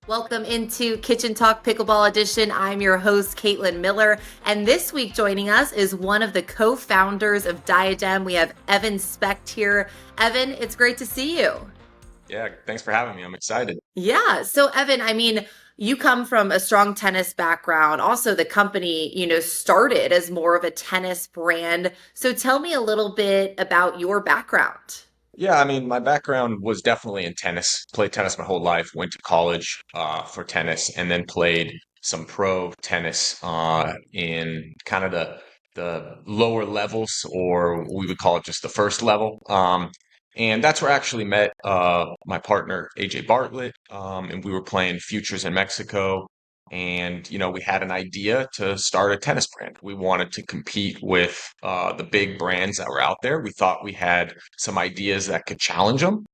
Welcome into Kitchen Talk Pickleball Edition. I'm your host, Caitlin Miller, and this week joining us is one of the co-founders of Diadem. We have Evan Specht here. Evan, it's great to see you. Yeah, thanks for having me. I'm excited. Yeah, so Evan, you come from a strong tennis background. Also, the company, started as more of a tennis brand. So tell me a little bit about your background. Yeah, my background was definitely in tennis. Played tennis my whole life. Went to college for tennis, and then played some pro tennis in kind of the lower levels, or we would call it just the first level. And that's where I actually met my partner AJ Bartlett, and we were playing futures in Mexico. And we had an idea to start a tennis brand. We wanted to compete with the big brands that were out there. We thought we had some ideas that could challenge them.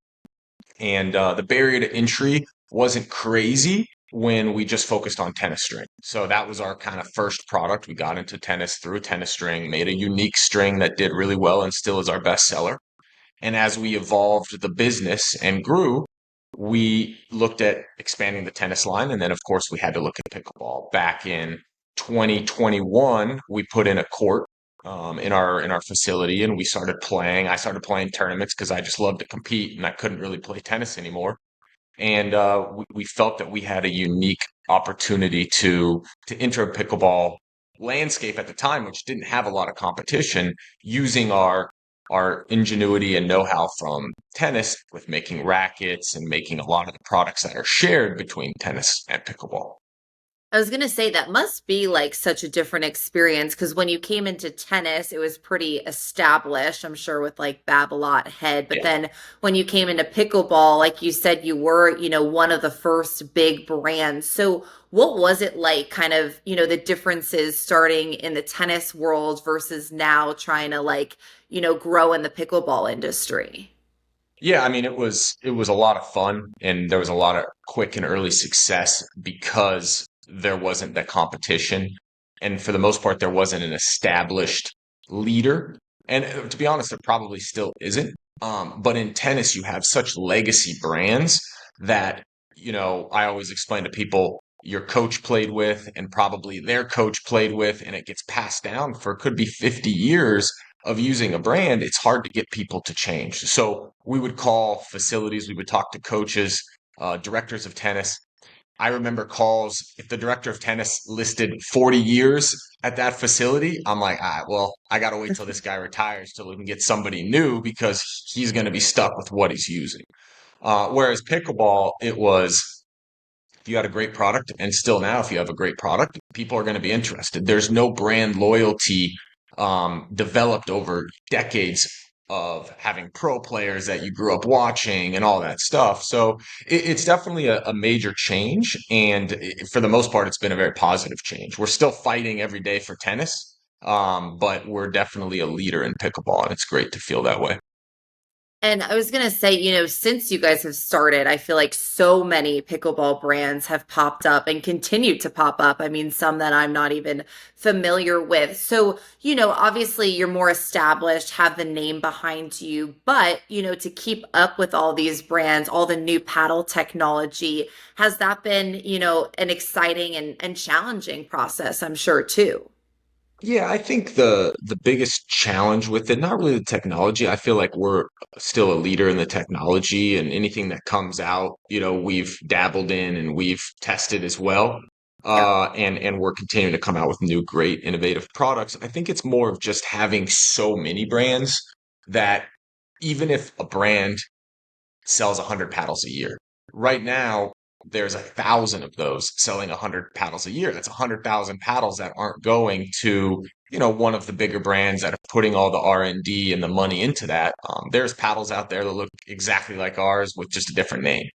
And the barrier to entry wasn't crazy when we just focused on tennis string. So that was our kind of first product. We got into tennis through a tennis string, made a unique string that did really well and still is our best seller. And as we evolved the business and grew, we looked at expanding the tennis line. And then, of course, we had to look at pickleball. Back in 2021, we put in a court in our facility, and we started playing. I started playing tournaments because I just loved to compete, and I couldn't really play tennis anymore. And we felt that we had a unique opportunity to enter a pickleball landscape at the time, which didn't have a lot of competition, using our ingenuity and know-how from tennis with making rackets and making a lot of the products that are shared between tennis and pickleball. I was going to say that must be like such a different experience because when you came into tennis, it was pretty established, I'm sure, with like Babolat head. But Yeah. then when you came into pickleball, like you said, you were, one of the first big brands. So what was it like, kind of, the differences starting in the tennis world versus now trying to like, grow in the pickleball industry? Yeah, it was a lot of fun, and there was a lot of quick and early success because there wasn't that competition, and for the most part there wasn't an established leader. And to be honest, there probably still isn't. But in tennis you have such legacy brands that, I always explain to people your coach played with and probably their coach played with, and it gets passed down for could be 50 years of using a brand. It's hard to get people to change. So we would call facilities, we would talk to coaches, directors of tennis. I remember calls if the director of tennis listed 40 years at that facility. I'm like, well, I got to wait till this guy retires till we can get somebody new because he's going to be stuck with what he's using. Whereas pickleball, it was if you had a great product, and still now, if you have a great product, people are going to be interested. There's no brand loyalty developed over decades of having pro players that you grew up watching and all that stuff. So it's definitely a major change. And for the most part, it's been a very positive change. We're still fighting every day for tennis, but we're definitely a leader in pickleball, and it's great to feel that way. And I was going to say, since you guys have started, I feel like so many pickleball brands have popped up and continue to pop up. I mean, some that I'm not even familiar with. So, obviously you're more established, have the name behind you, but, to keep up with all these brands, all the new paddle technology, has that been, an exciting and challenging process, I'm sure, too? Yeah, I think the biggest challenge with it, not really the technology. I feel like we're still a leader in the technology, and anything that comes out, we've dabbled in and we've tested as well. Yeah. And we're continuing to come out with new, great, innovative products. I think it's more of just having so many brands that even if a brand sells 100 paddles a year. Right now, there's 1,000 of those selling 100 paddles a year. That's 100,000 paddles that aren't going to, one of the bigger brands that are putting all the R&D and the money into that. There's paddles out there that look exactly like ours with just a different name.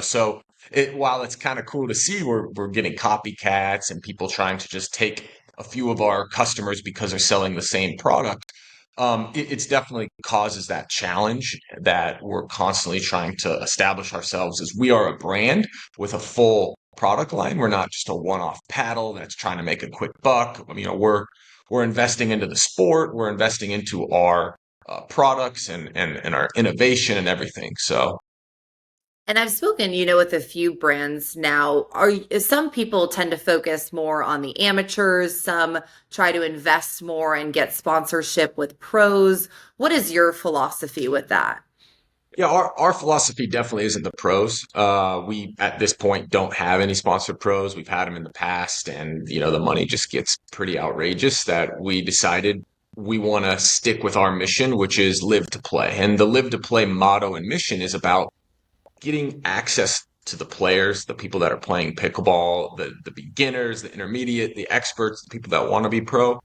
So while it's kind of cool to see, we're getting copycats and people trying to just take a few of our customers because they're selling the same product. It's definitely causes that challenge that we're constantly trying to establish ourselves as we are a brand with a full product line. We're not just a one-off paddle that's trying to make a quick buck. We're investing into the sport. We're investing into our products and our innovation and everything. So And I've spoken, with a few brands now. Some people tend to focus more on the amateurs, some try to invest more and get sponsorship with pros. What is your philosophy with that? Yeah, our philosophy definitely isn't the pros. We at this point don't have any sponsored pros. We've had them in the past, and the money just gets pretty outrageous that we decided we want to stick with our mission, which is live to play. And the live to play motto and mission is about getting access to the players, the people that are playing pickleball, the beginners, the intermediate, the experts, the people that want to be pro.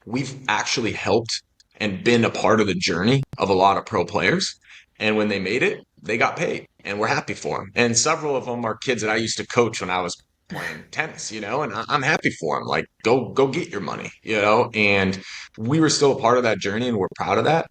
We've actually helped and been a part of the journey of a lot of pro players. And when they made it, they got paid and we're happy for them. And several of them are kids that I used to coach when I was playing tennis, and I'm happy for them. Like, go get your money. And we were still a part of that journey and we're proud of that.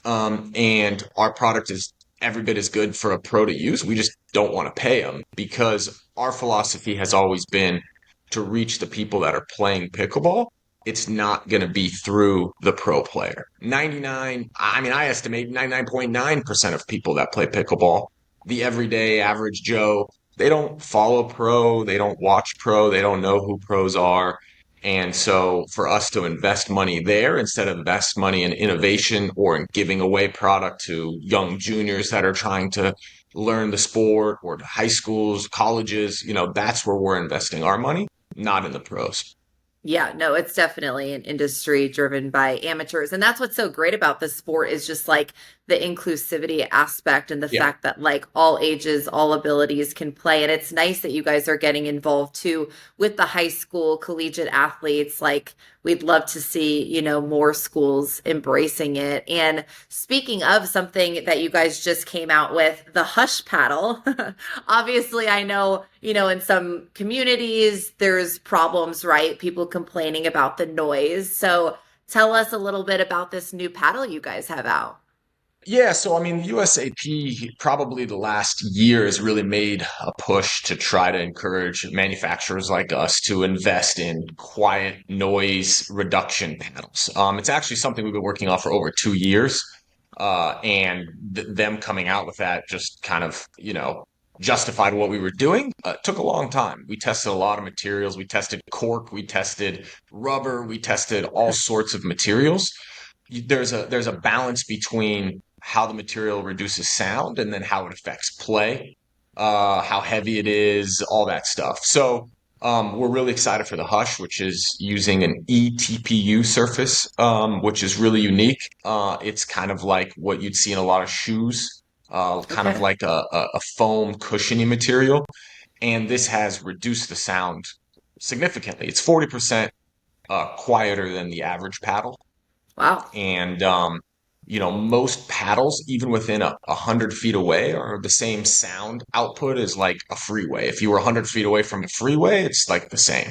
And our product is every bit as good for a pro to use. We just don't want to pay them because our philosophy has always been to reach the people that are playing pickleball. It's not going to be through the pro player. I estimate 99.9% of people that play pickleball, the everyday average Joe, they don't follow pro, they don't watch pro, they don't know who pros are. And so for us to invest money there instead of invest money in innovation or in giving away product to young juniors that are trying to learn the sport or to high schools, colleges, that's where we're investing our money, not in the pros. Yeah, no, it's definitely an industry driven by amateurs. And that's what's so great about this sport is just like the inclusivity aspect and the Yeah. fact that like all ages, all abilities can play. And it's nice that you guys are getting involved too with the high school collegiate athletes. Like we'd love to see, more schools embracing it. And speaking of something that you guys just came out with, the hush paddle. Obviously, I know, in some communities, there's problems, right? People complaining about the noise. So tell us a little bit about this new paddle you guys have out. Yeah, so I mean, USAP probably the last year has really made a push to try to encourage manufacturers like us to invest in quiet noise reduction panels. It's actually something we've been working on for over 2 years, and them coming out with that just kind of, justified what we were doing. It took a long time. We tested a lot of materials. We tested cork, we tested rubber, we tested all sorts of materials. There's a balance between how the material reduces sound and then how it affects play, how heavy it is, all that stuff. So we're really excited for the Hush, which is using an eTPU surface, which is really unique. It's kind of like what you'd see in a lot of shoes, kind of Okay. like a foam cushiony material. And this has reduced the sound significantly. It's 40% quieter than the average paddle. Wow. And most paddles, even within 100 feet away, are the same sound output as like a freeway. If you were 100 feet away from a freeway, it's like the same.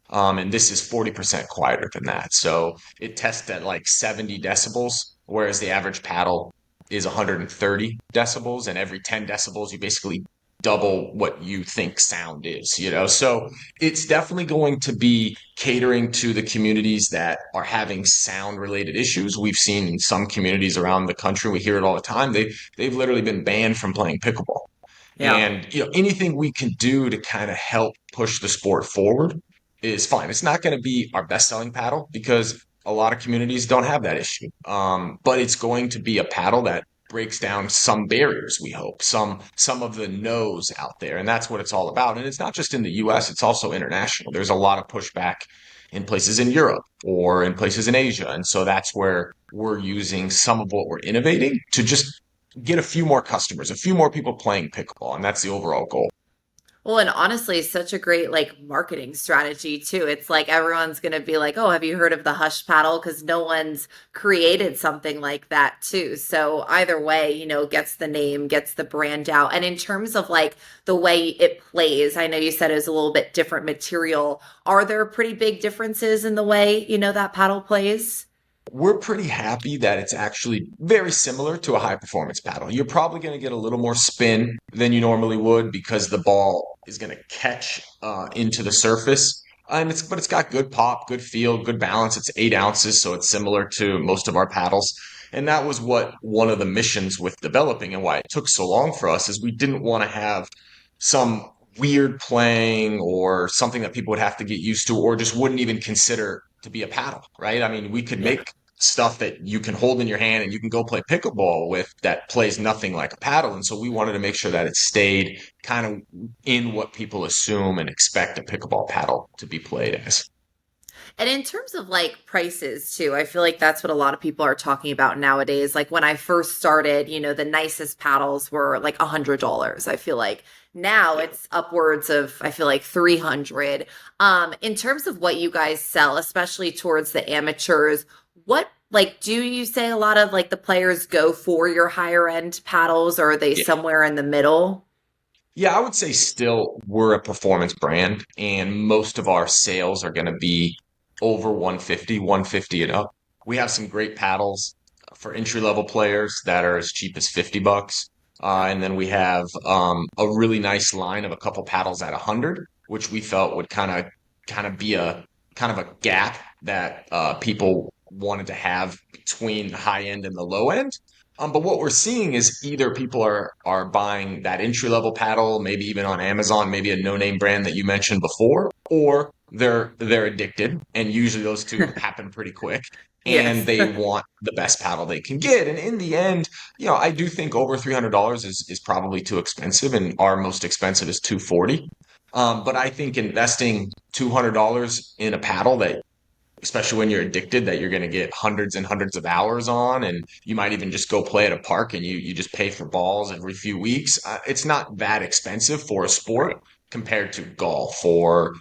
And this is 40% quieter than that. So it tests at like 70 decibels, whereas the average paddle is 130 decibels. And every 10 decibels, you basically double what you think sound is. So it's definitely going to be catering to the communities that are having sound related issues. We've seen in some communities around the country, we hear it all the time. They've literally been banned from playing pickleball. Yeah. And anything we can do to kind of help push the sport forward is fine. It's not going to be our best selling paddle because a lot of communities don't have that issue. But it's going to be a paddle that breaks down some barriers, we hope, some of the no's out there. And that's what it's all about. And it's not just in the US, it's also international. There's a lot of pushback in places in Europe or in places in Asia. And so that's where we're using some of what we're innovating to just get a few more customers, a few more people playing pickleball. And that's the overall goal. Well, and honestly, such a great like marketing strategy too. It's like everyone's going to be like, "Oh, have you heard of the Hush paddle?" Because no one's created something like that too. So either way, gets the name, gets the brand out. And in terms of like the way it plays, I know you said it was a little bit different material. Are there pretty big differences in the way, that paddle plays? We're pretty happy that it's actually very similar to a high performance paddle. You're probably going to get a little more spin than you normally would because the ball is going to catch into the surface. But it's got good pop, good feel, good balance. It's 8 ounces, so it's similar to most of our paddles. And that was what one of the missions with developing and why it took so long for us is we didn't want to have some weird playing or something that people would have to get used to or just wouldn't even consider to be a paddle, right? I mean, we could Yeah. make stuff that you can hold in your hand and you can go play pickleball with that plays nothing like a paddle. And so we wanted to make sure that it stayed kind of in what people assume and expect a pickleball paddle to be played as. And in terms of like prices too, I feel like that's what a lot of people are talking about nowadays. Like when I first started, the nicest paddles were like $100. I feel like now Yeah. it's upwards of, I feel like 300. In terms of what you guys sell, especially towards the amateurs, what like do you say a lot of like the players go for your higher end paddles or are they Yeah. somewhere in the middle? Yeah, I would say still we're a performance brand and most of our sales are going to be over 150, 150 and up. We have some great paddles for entry level players that are as cheap as 50 bucks. Yeah. And then we have a really nice line of a couple paddles at 100, which we felt would kind of be a kind of a gap that people wanted to have between high end and the low end. But what we're seeing is either people are buying that entry level paddle, maybe even on Amazon, maybe a no name brand that you mentioned before, or they're addicted, and usually those two happen pretty quick, and Yes. they want the best paddle they can get. And in the end, I do think over $300 is probably too expensive, and our most expensive is 240. But I think investing $200 in a paddle that especially when you're addicted that you're going to get hundreds and hundreds of hours on and you might even just go play at a park and you just pay for balls every few weeks. It's not that expensive for a sport Right. compared to golf or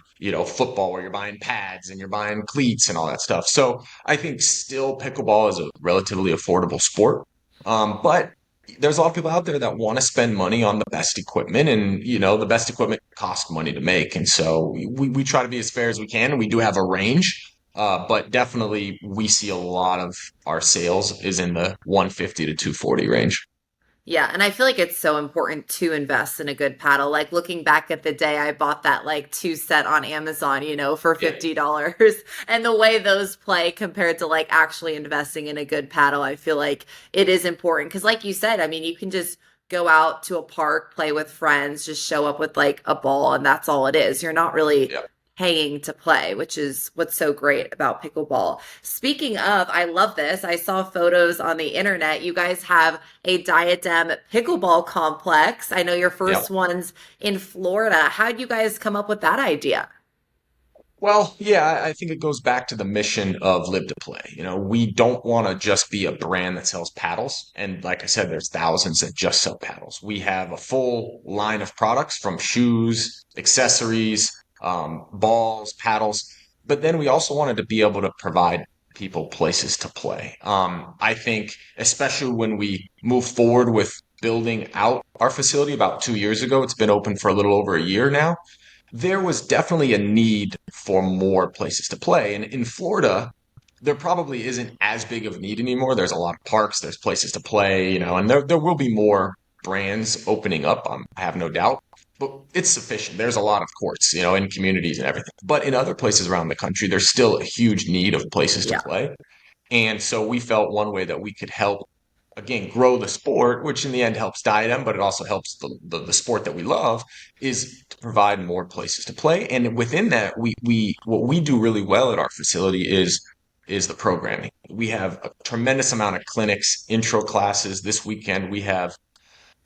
football where you're buying pads and you're buying cleats and all that stuff. So I think still pickleball is a relatively affordable sport. But there's a lot of people out there that want to spend money on the best equipment, and the best equipment costs money to make, and so we try to be as fair as we can, and we do have a range, but definitely we see a lot of our sales is in the 150 to 240 range. Yeah, and I feel like it's so important to invest in a good paddle. Like looking back at the day I bought that like two set on Amazon, for Yeah, $50. And the way those play compared to like actually investing in a good paddle, I feel like it is important. Because like you said, I mean, you can just go out to a park, play with friends, just show up with like a ball, and that's all it is. You're not really yeah, paying to play, which is what's so great about pickleball. Speaking of, I love this. I saw photos on the internet. You guys have a Diadem Pickleball Complex. I know your yeah. first one's in Florida. How'd you guys come up with that idea? Well, yeah, I think it goes back to the mission of Live to Play. We don't want to just be a brand that sells paddles. And like I said, there's thousands that just sell paddles. We have a full line of products from shoes, accessories, balls, paddles. But then we also wanted to be able to provide people places to play. I think, especially when we move forward with building out our facility about 2 years ago, it's been open for a little over a year now. There was definitely a need for more places to play. And in Florida, there probably isn't as big of a need anymore. There's a lot of parks, there's places to play, and there will be more brands opening up, I have no doubt. But it's sufficient. There's a lot of courts, in communities and everything. But in other places around the country, there's still a huge need of places to Yeah. play. And so we felt one way that we could help, again, grow the sport, which in the end helps Diadem, but it also helps the sport that we love, is to provide more places to play. And within that, we what we do really well at our facility is the programming. We have a tremendous amount of clinics, intro classes. This weekend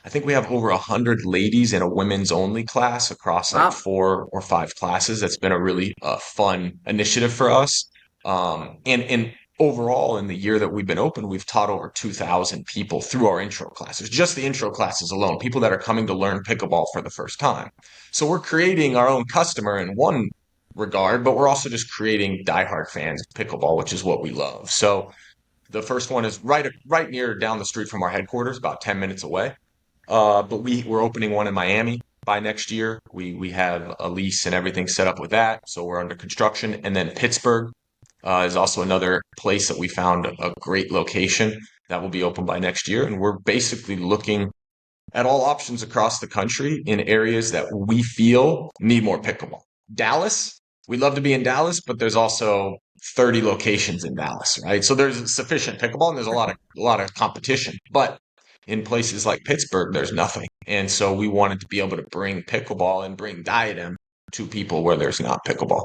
I think we have over 100 ladies in a women's only class across like Wow. 4 or 5 classes. That's been a really fun initiative for us. And overall, in the year that we've been open, we've taught over 2,000 people through our intro classes, just the intro classes alone, people that are coming to learn pickleball for the first time. So we're creating our own customer in one regard, but we're also just creating diehard fans of pickleball, which is what we love. So the first one is right near down the street from our headquarters, about 10 minutes away. But we're opening one in Miami by next year. We have a lease and everything set up with that, so we're under construction. And then Pittsburgh is also another place that we found a great location that will be open by next year. And we're basically looking at all options across the country in areas that we feel need more pickleball. Dallas, we'd love to be in Dallas, but there's also 30 locations in Dallas, right? So there's sufficient pickleball and there's a lot of competition. But in places like Pittsburgh, there's nothing. And so we wanted to be able to bring pickleball and bring Diadem to people where there's not pickleball.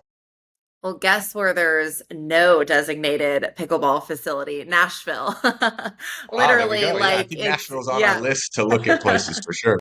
Well, guess where there's no designated pickleball facility? Nashville. Wow, there we Literally, go. Yeah, I like think it's, Nashville's on our yeah. list to look at places for sure.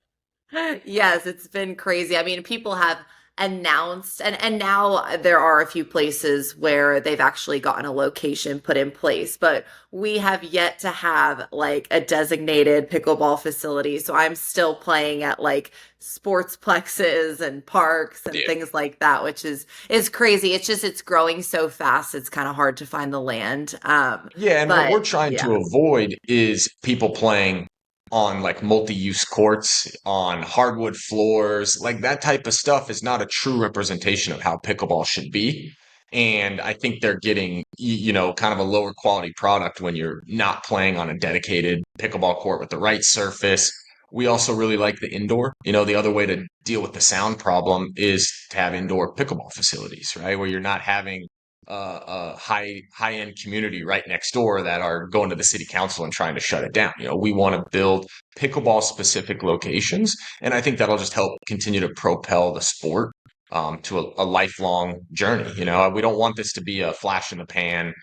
Yes, it's been crazy. I mean, people have announced and now there are a few places where they've actually gotten a location put in place, but we have yet to have like a designated pickleball facility. So I'm still playing at like sportsplexes and parks and Yeah. things like that, which is crazy. It's just it's growing so fast. It's kind of hard to find the land. Yeah, and what But we're trying yeah. to avoid is people playing on like multi-use courts, on hardwood floors. Like that type of stuff is not a true representation of how pickleball should be. And I think they're getting, kind of a lower quality product when you're not playing on a dedicated pickleball court with the right surface. We also really like the indoor. The other way to deal with the sound problem is to have indoor pickleball facilities, right? Where you're not having a high end community right next door that are going to the city council and trying to shut it down. We want to build pickleball specific locations, and I think that'll just help continue to propel the sport to a lifelong journey. We don't want this to be a flash in the pan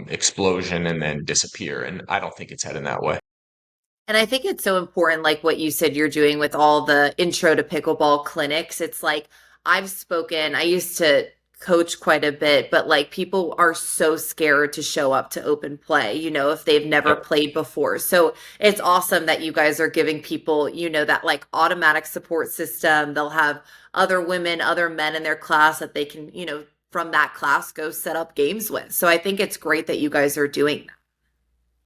explosion and then disappear, and I don't think it's heading that way. And I think it's so important, like what you said you're doing with all the intro to pickleball clinics. It's like I used to coach quite a bit, but like people are so scared to show up to open play, if they've never Yep. played before. So it's awesome that you guys are giving people, that like automatic support system. They'll have other women, other men in their class that they can, from that class go set up games with. So I think it's great that you guys are doing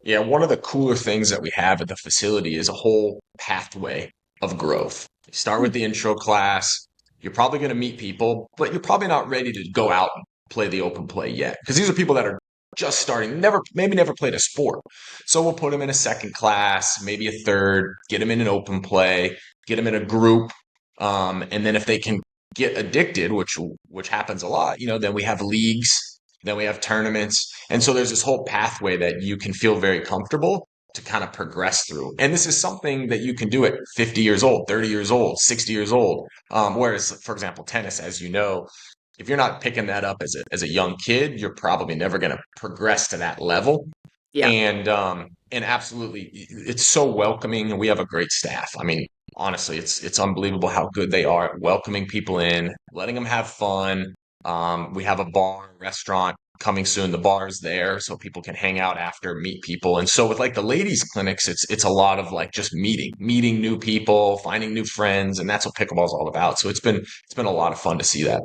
Yeah, one of the cooler things that we have at the facility is a whole pathway of growth. You start with that. the intro class. You're probably going to meet people, but you're probably not ready to go out and play the open play yet. Because these are people that are just starting, maybe never played a sport. So we'll put them in a second class, maybe a third, get them in an open play, get them in a group. And then if they can get addicted, which happens a lot, then we have leagues, then we have tournaments. And so there's this whole pathway that you can feel very comfortable to kind of progress through. And this is something that you can do at 50 years old, 30 years old, 60 years old. Whereas, for example, tennis, as you know, if you're not picking that up as a young kid, you're probably never going to progress to that level. Yeah. And absolutely, it's so welcoming, and we have a great staff. I mean, honestly, it's unbelievable how good they are at welcoming people in, letting them have fun. We have a bar, restaurant coming soon. The bar is there, so people can hang out after, meet people. And so with like the ladies clinics, it's a lot of like just meeting new people, finding new friends, and that's what pickleball is all about. So it's been a lot of fun to see that.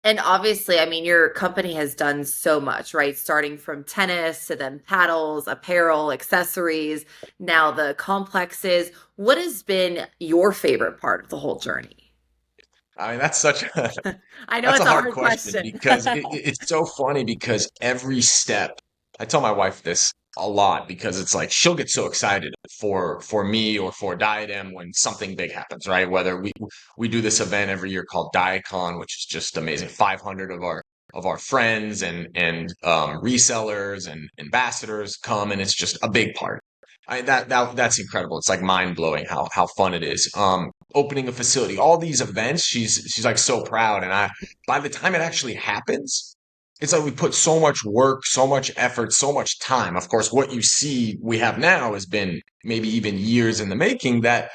And obviously, I mean, your company has done so much, right? Starting from tennis to then paddles, apparel, accessories, now the complexes. What has been your favorite part of the whole journey? I mean, I know that's it's a a hard hard question question. because it's so funny because every step, I tell my wife this a lot because it's like she'll get so excited for me or for Diadem when something big happens, right? Whether we do this event every year called Diacon, which is just amazing. 500 of our friends and resellers and ambassadors come, and it's just a big party. That's incredible. It's like mind blowing how fun it is. Opening a facility, all these events, she's like so proud. And by the time it actually happens, it's like we put so much work, so much effort, so much time. Of course, what you see we have now has been maybe even years in the making that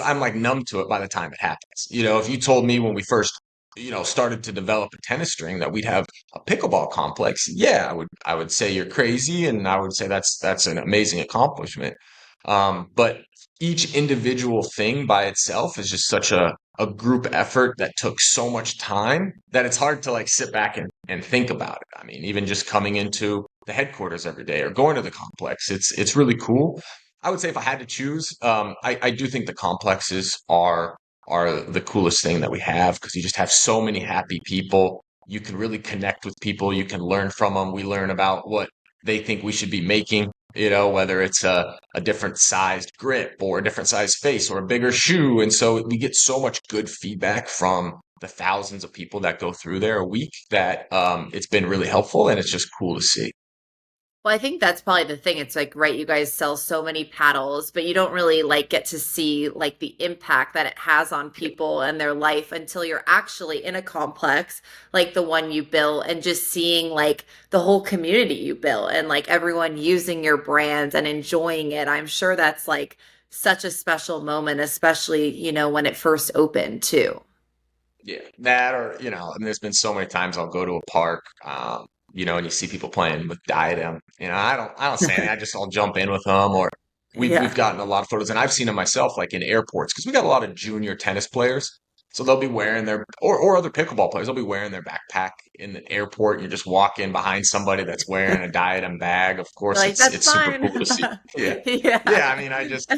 I'm like numb to it by the time it happens. If you told me when we first, started to develop a tennis string that we'd have a pickleball complex, yeah, I would say you're crazy, and I would say that's an amazing accomplishment. But each individual thing by itself is just such a group effort that took so much time that it's hard to like sit back and think about it. I mean, even just coming into the headquarters every day or going to the complex, it's really cool. I would say if I had to choose, I do think the complexes are the coolest thing that we have because you just have so many happy people. You can really connect with people. You can learn from them. We learn about what they think we should be making, whether it's a different sized grip or a different sized face or a bigger shoe. And so we get so much good feedback from the thousands of people that go through there a week that it's been really helpful and it's just cool to see. Well, I think that's probably the thing. It's like, right, you guys sell so many paddles, but you don't really like get to see like the impact that it has on people and their life until you're actually in a complex like the one you built and just seeing like the whole community you built and like everyone using your brand and enjoying it. I'm sure that's like such a special moment, especially, when it first opened too. Yeah, that or and there's been so many times I'll go to a park, and you see people playing with Diadem. I don't say anything. I'll jump in with them, or we've Yeah. gotten a lot of photos, and I've seen them myself, like in airports, because we got a lot of junior tennis players. So they'll be wearing their or other pickleball players. They'll be wearing their backpack in the airport. And you just walk in behind somebody that's wearing a Diadem bag. Of You're course, like, it's that's it's super fine. cool to see. Yeah, yeah. Yeah. I mean, I just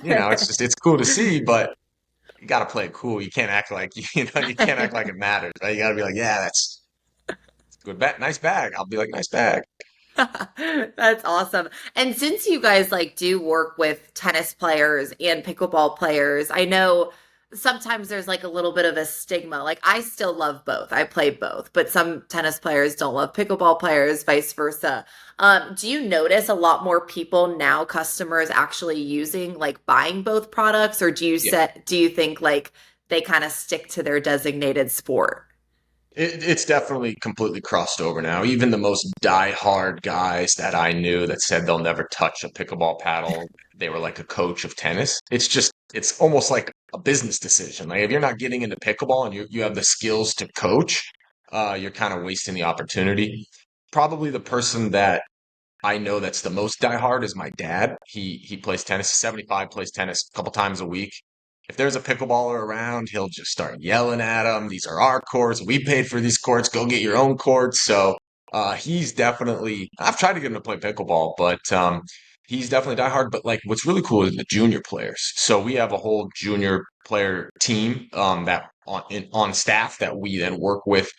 it's cool to see, but you got to play it cool. You can't act like you can't act like it matters. Right? You got to be like, yeah, that's good bag, nice bag. I'll be like, nice bag. That's awesome. And since you guys like do work with tennis players and pickleball players, I know sometimes there's like a little bit of a stigma. Like I still love both. I play both, but some tennis players don't love pickleball players, vice versa. Do you notice a lot more people now, customers actually using like buying both products, or Yeah. do you think like they kind of stick to their designated sport? It's definitely completely crossed over now. Even the most die-hard guys that I knew that said they'll never touch a pickleball paddle, they were like a coach of tennis. It's almost like a business decision. Like if you're not getting into pickleball and you have the skills to coach, you're kind of wasting the opportunity. Probably the person that I know that's the most diehard is my dad. He plays tennis, 75, plays tennis a couple times a week. If there's a pickleballer around, he'll just start yelling at him. These are our courts. We paid for these courts. Go get your own courts. So he's definitely. I've tried to get him to play pickleball, but he's definitely diehard. But like, what's really cool is the junior players. So we have a whole junior player team that on staff that we then work with.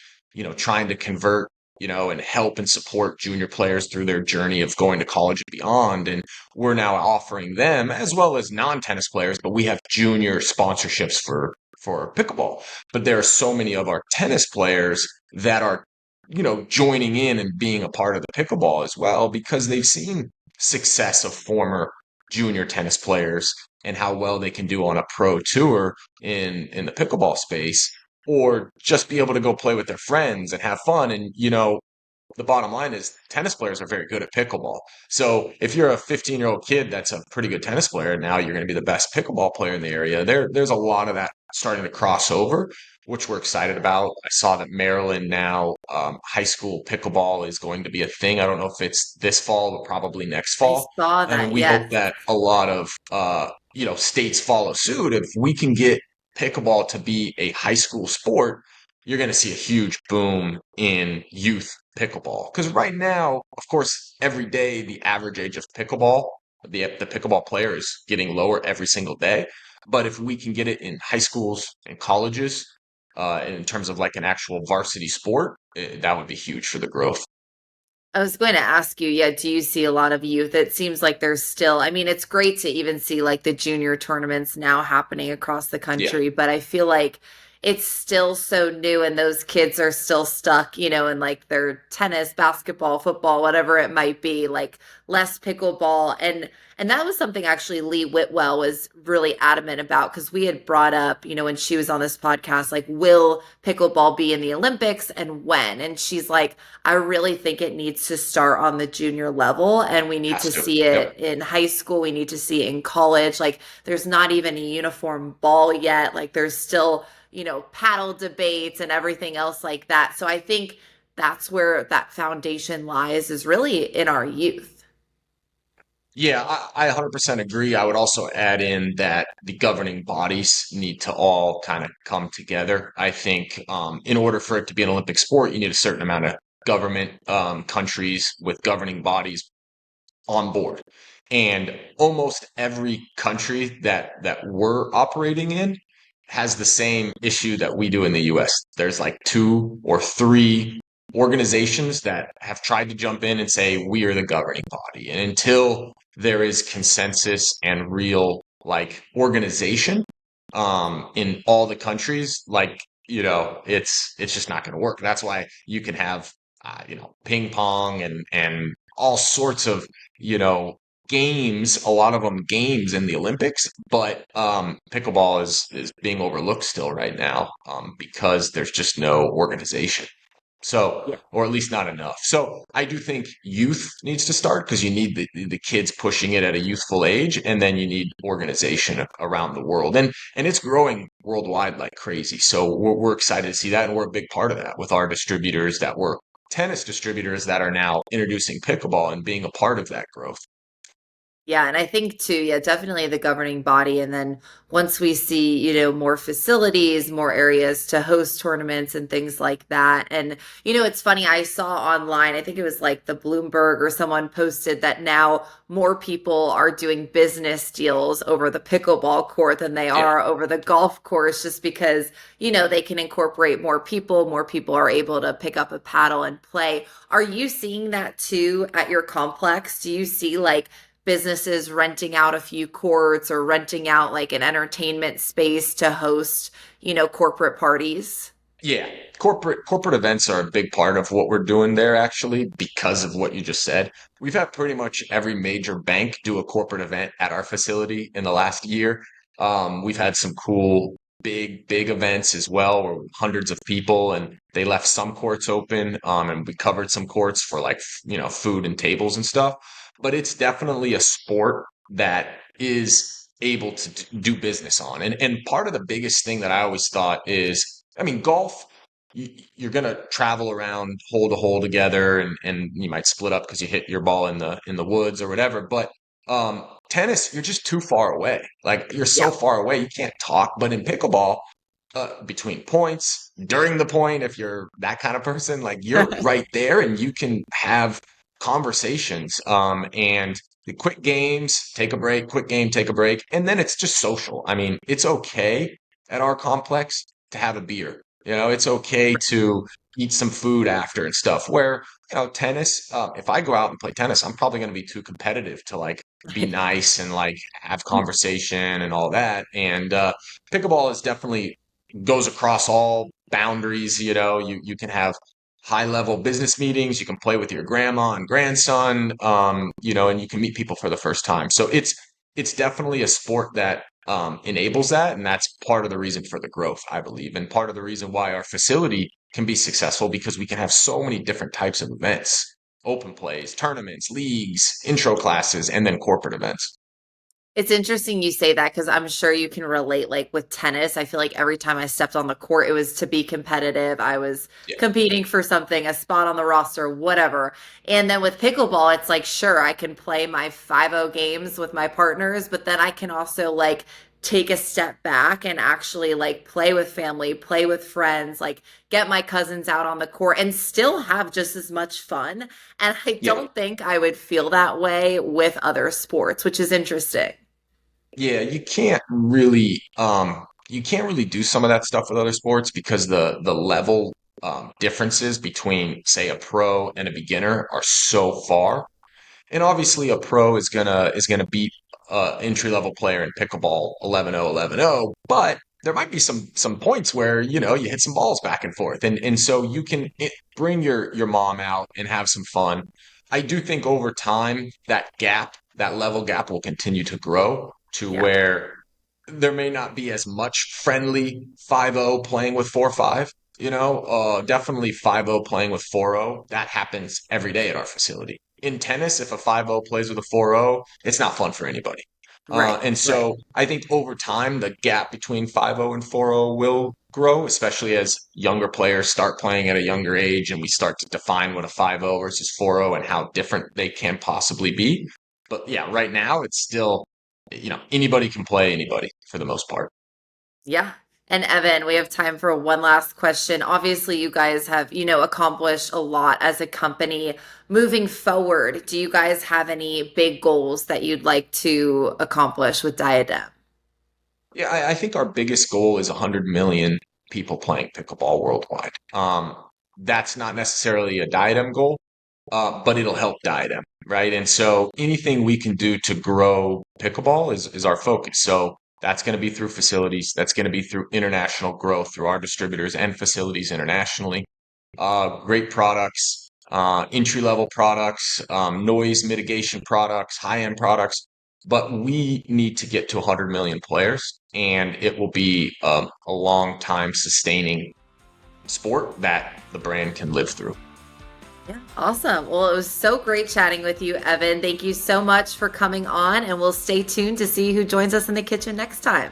Trying to convert and help and support junior players through their journey of going to college and beyond. And we're now offering them as well as non-tennis players, but we have junior sponsorships for pickleball. But there are so many of our tennis players that are, joining in and being a part of the pickleball as well because they've seen success of former junior tennis players and how well they can do on a pro tour in the pickleball space or just be able to go play with their friends and have fun. And, the bottom line is tennis players are very good at pickleball. So if you're a 15-year-old kid that's a pretty good tennis player, now you're going to be the best pickleball player in the area. There's a lot of that starting to cross over, which we're excited about. I saw that Maryland now high school pickleball is going to be a thing. I don't know if it's this fall, but probably next I fall. saw I mean, that, we hope yes. that a lot of states follow suit. If we can get pickleball to be a high school sport, you're going to see a huge boom in youth pickleball. Because right now, of course, every day the average age of pickleball, the pickleball player is getting lower every single day. But if we can get it in high schools and colleges, in terms of like an actual varsity sport, that would be huge for the growth. I was going to ask you, yeah, do you see a lot of youth? It seems like there's still, I mean, it's great to even see like the junior tournaments now happening across the Yeah, country, but I feel like it's still so new and those kids are still stuck, in like their tennis, basketball, football, whatever it might be, like less pickleball. And that was something actually Lee Whitwell was really adamant about because we had brought up, when she was on this podcast, like, will pickleball be in the Olympics and when? And she's like, I really think it needs to start on the junior level and we need has to to. see Yep. it in high school. We need to see it in college. Like there's not even a uniform ball yet. Like there's still, paddle debates and everything else like that. So I think that's where that foundation lies is really in our youth. Yeah, I 100% agree. I would also add in that the governing bodies need to all kind of come together. I think in order for it to be an Olympic sport, you need a certain amount of government countries with governing bodies on board. And almost every country that we're operating in has the same issue that we do in the US. There's like two or three organizations that have tried to jump in and say we are the governing body. And until there is consensus and real like organization in all the countries, like it's just not going to work. That's why you can have ping pong and all sorts of you know games, a lot of them games in the Olympics, but pickleball is being overlooked still right now because there's just no organization. So, Yeah. or at least not enough. So, I do think youth needs to start because you need the kids pushing it at a youthful age, and then you need organization around the world, and it's growing worldwide like crazy. So, we're excited to see that, and we're a big part of that with our distributors that were tennis distributors that are now introducing pickleball and being a part of that growth. Yeah, and I think too, yeah, definitely the governing body. And then once we see, more facilities, more areas to host tournaments and things like that. And, it's funny, I saw online, I think it was like the Bloomberg or someone posted that now more people are doing business deals over the pickleball court than they Yeah. are over the golf course, just because, they can incorporate more people are able to pick up a paddle and play. Are you seeing that too at your complex? Do you see like businesses renting out a few courts or renting out like an entertainment space to host, corporate parties? Yeah, corporate events are a big part of what we're doing there actually because of what you just said. We've had pretty much every major bank do a corporate event at our facility in the last year. We've had some cool big events as well where hundreds of people and they left some courts open and we covered some courts for like food and tables and stuff. But it's definitely a sport that is able to do business on. And part of the biggest thing that I always thought is, I mean, golf, you're going to travel around hole to hole together and you might split up because you hit your ball in the woods or whatever. But tennis, you're just too far away. Like you're so Yeah. far away, you can't talk. But in pickleball, between points, during the point, if you're that kind of person, like you're right there and you can have conversations. And the quick games, take a break, quick game, take a break. And then it's just social. I mean, it's okay at our complex to have a beer. It's okay to eat some food after and stuff. Where, tennis, if I go out and play tennis, I'm probably going to be too competitive to like be nice and like have conversation and all that. And pickleball is definitely goes across all boundaries. You can have high level business meetings. You can play with your grandma and grandson, and you can meet people for the first time. So it's definitely a sport that enables that. And that's part of the reason for the growth, I believe. And part of the reason why our facility can be successful because we can have so many different types of events, open plays, tournaments, leagues, intro classes, and then corporate events. It's interesting you say that because I'm sure you can relate. Like with tennis, I feel like every time I stepped on the court, it was to be competitive. I was Yeah. competing for something, a spot on the roster, whatever. And then with pickleball, it's like, sure, I can play my 5-0 games with my partners, but then I can also like take a step back and actually like play with family, play with friends, like get my cousins out on the court and still have just as much fun. And I Yeah. don't think I would feel that way with other sports, which is interesting. Yeah, you can't really do some of that stuff with other sports because the level differences between say a pro and a beginner are so far. And obviously a pro is gonna beat entry level player in pickleball 11-0, 11-0, but there might be some points where you hit some balls back and forth and so you can bring your mom out and have some fun. I do think over time that level gap will continue to grow to Yeah. where there may not be as much friendly 5-0 playing with 4-5. Definitely 5-0 playing with 4-0. That happens every day at our facility. In tennis, if a 5-0 plays with a 4-0, it's not fun for anybody. Right. And Right. so I think over time, the gap between 5-0 and 4-0 will grow, especially as younger players start playing at a younger age and we start to define what a 5-0 versus 4-0 and how different they can possibly be. But yeah, right now it's still, anybody can play anybody for the most part. Yeah. And Evan, we have time for one last question. Obviously, you guys have, accomplished a lot as a company. Moving forward, do you guys have any big goals that you'd like to accomplish with Diadem? Yeah, I think our biggest goal is 100 million people playing pickleball worldwide. That's not necessarily a Diadem goal, but it'll help Diadem, right? And so anything we can do to grow pickleball is our focus. So That's going to be through facilities. That's going to be through international growth through our distributors and facilities internationally. Great products, entry level products, noise mitigation products, high end products. But we need to get to 100 million players, and it will be a long time sustaining sport that the brand can live through. Yeah, awesome. Well, it was so great chatting with you, Evan. Thank you so much for coming on, and we'll stay tuned to see who joins us in the kitchen next time.